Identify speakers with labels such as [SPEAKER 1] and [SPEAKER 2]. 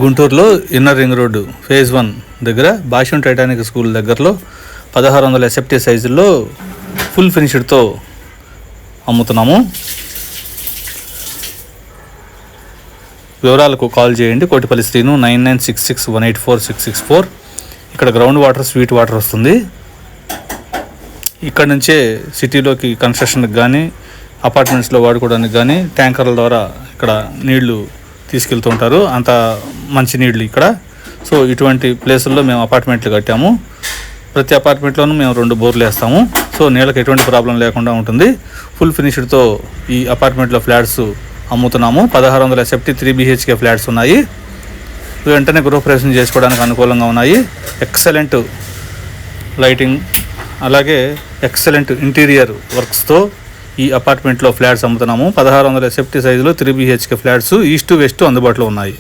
[SPEAKER 1] గుంటూరులో inner ring road phase 1 దగ్గర భాష్యం Titanic school దగ్గరలో 1600 ఎస్ఎఫ్టీ సైజుల్లో ఫుల్ ఫినిష్డ్తో అమ్ముతున్నాము. వివరాలకు కాల్ చేయండి. కోటిపల్లి శ్రీను 9966184664. ఇక్కడ గ్రౌండ్ వాటర్, స్వీట్ వాటర్ వస్తుంది. ఇక్కడ నుంచే సిటీలోకి కన్స్ట్రక్షన్కి కానీ అపార్ట్మెంట్స్లో వాడుకోవడానికి కానీ ట్యాంకర్ల ద్వారా ఇక్కడ నీళ్లు తీసుకెళ్తూ ఉంటారు. అంత మంచి నీళ్ళు ఇక్కడ. సో ఇటువంటి ప్లేసుల్లో మేము అపార్ట్మెంట్లు కట్టాము. ప్రతి అపార్ట్మెంట్లోనూ మేము 2 బోర్లు వేస్తాము. సో నీళ్ళకి ఎటువంటి ప్రాబ్లం లేకుండా ఉంటుంది. ఫుల్ ఫినిష్డ్తో ఈ అపార్ట్మెంట్లో ఫ్లాట్స్ అమ్ముతున్నాము. 1600 ఎస్ఎఫ్టీ 3 BHK ఫ్లాట్స్ ఉన్నాయి. వెంటనే గృహప్రవేశం చేసుకోవడానికి అనుకూలంగా ఉన్నాయి. ఎక్సలెంట్ లైటింగ్, అలాగే ఎక్సలెంట్ ఇంటీరియర్ వర్క్స్తో ఈ అపార్ట్మెంట్లో ఫ్లాట్స్ అమ్ముతున్నాము. 1600 ఎస్ఎఫ్టీ సైజులో 3 BHK ఫ్లాట్స్ ఈస్ట్ వెస్ట్ అందుబాటులో ఉన్నాయి.